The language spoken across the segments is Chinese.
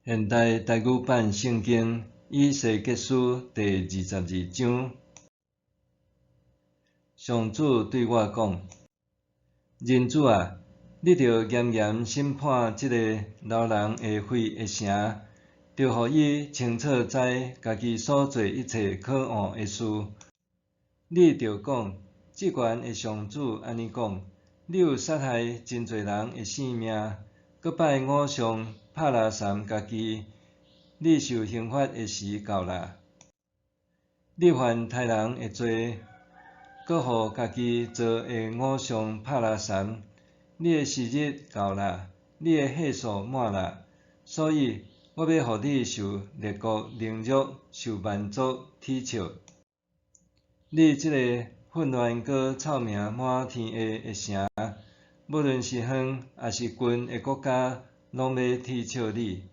现代台语版圣经以西结书第22章。上主对我讲：人子啊，你着严严审判即个老人会毁的城，着互伊清楚知家己所做一切可恶的事。你着讲，即悬的上主安尼讲：你有杀害真侪人的性命，搁拜偶像拍拉惨家己，你受刑罚的时到啦。你犯杀人的罪，搁互家己做的偶像拍拉惨，你的时日到啦，你的岁数满啦。所以，我要互你受列国凌辱，受万族耻笑。你即个混乱搁臭名满天下的城，无论是远还是近的国家，拢要耻笑你。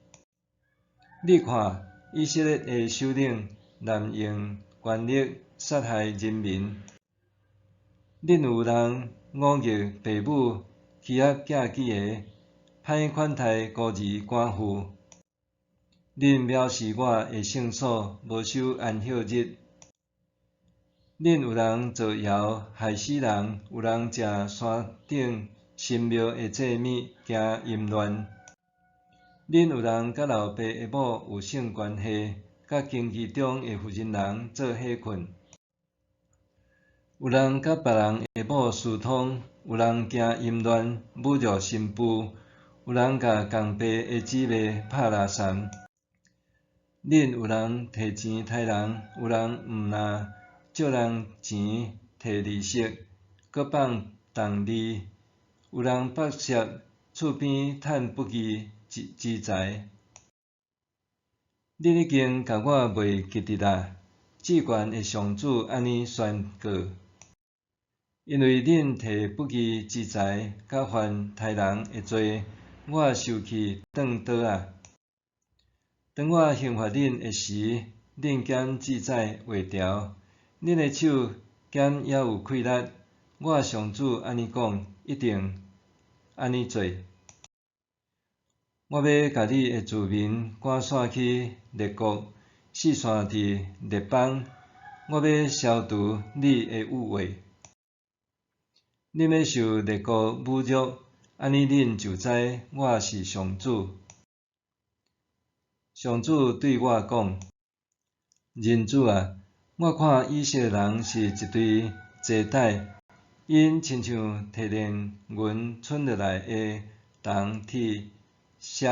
你看，以色列的首领滥用权力杀害人民，恁有人忤逆父母，欺压囝囝的，歹款待孤儿寡妇。恁藐视我的圣所，无守安息日。恁有人造谣害死人，有人食山顶神庙的祭物，行淫乱。恁有人甲老爸的某有性关系，甲经济中的富人人做伙困。有人甲别人的某私通，有人行淫乱，侮辱新妇，有人甲共爸的姊妹拍拉惨。恁有人摕钱刣人，有人毋纳借人钱摕利息，搁放重利，有人剥削厝边趁不义之财。恁已经甲我卖吉日啊！至悬的上主安尼宣告：因为恁摕不义之财，甲犯杀人的罪，我受气转倒啊！当我刑罚恁的时，恁减记载画条，恁的手减也有气力。我上主安尼讲，一定安尼做。我要甲你的子民赶散去列国，四散伫列邦。我要消除你的污秽。恁要受列国侮辱，安尼恁就知我是上主。上主对我讲：人子啊，我看以色列人是一堆坐歹，因亲像提炼银剩落来的铜铁锡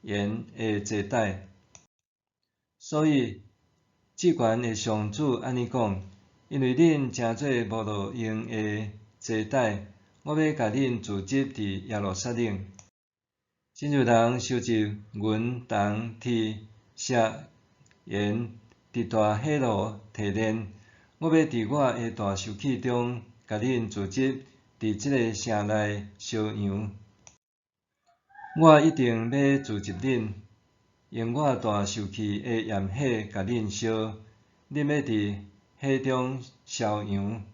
盐的坐歹。所以，至悬的上主安尼讲：因为恁诚做无路用的坐歹，我要甲恁聚集伫耶路撒冷。真有人收集银、铜、铁、锡、盐，伫大火炉提炼。我要伫我的大受气中，甲恁聚集伫即个城内烧羊。我一定要聚集恁，用我大受气的焰火甲恁烧。恁要伫火中烧羊。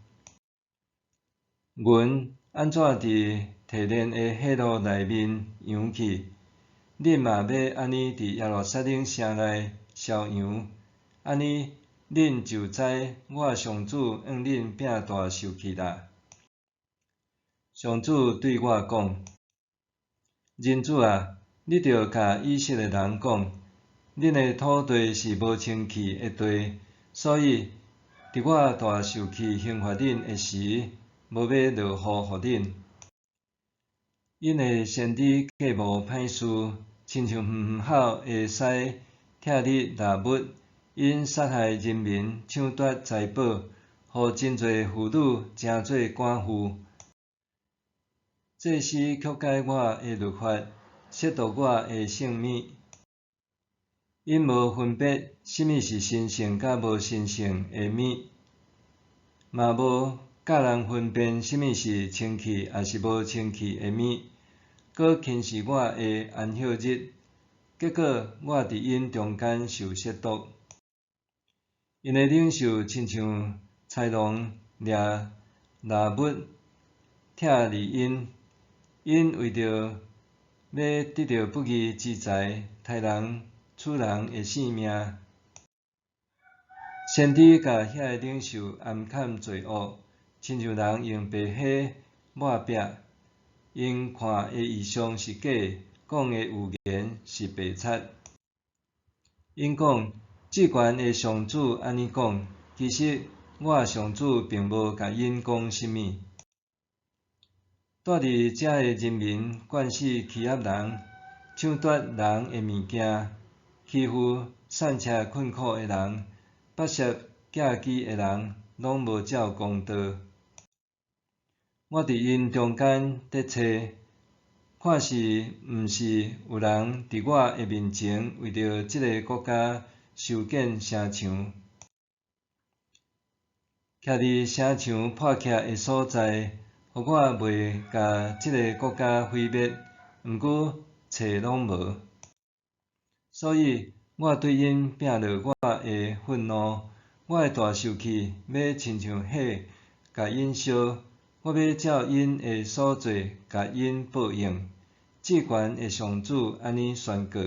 银安怎伫提炼的火炉内面扬去？恁嘛要安尼伫耶路撒冷城内烧羊。安尼，恁就知我上主向恁摒大受气啦。上主对我讲：人子啊，你着甲以色列人讲，恁的土地是无清气的地，所以伫我大受气刑罚恁的时，无要落雨互恁。因的先知计谋歹事，亲像远远口会使拆日拿物，因杀害人民，抢夺财宝，互真侪妇女成做寡妇。这是曲解我的律法，亵渎我的圣物。因无分别什么是神圣甲无神圣的物，嘛无教人分辨什么是清气还是无清气的物，搁轻视我的安息日。结果我伫因中间受亵渎。因的领袖亲像豺狼掠拿物，拆离因。因为着要得到不义之财，杀人厝人的性命。先知甲遐个领袖暗砍罪恶，亲像人用白火抹壁。因看的异象是假，讲的预言是白贼。因讲，至悬的上主安尼讲，其实我上主并无甲因讲甚物。住伫遮的人民惯死欺压人，抢夺人的物件，欺负散车困苦的人，剥削寄居的人，拢无照公道。我伫因中间伫找，看是毋是有人伫我的面前为着即个国家修建城墙，徛伫城墙破缺的所在，互我袂甲即个国家毁灭。毋过找拢无，所以我对因摒落我的愤怒，我的大受气要亲像火，甲因烧。我要照因的所做，甲因报应。至悬的上主安尼宣告。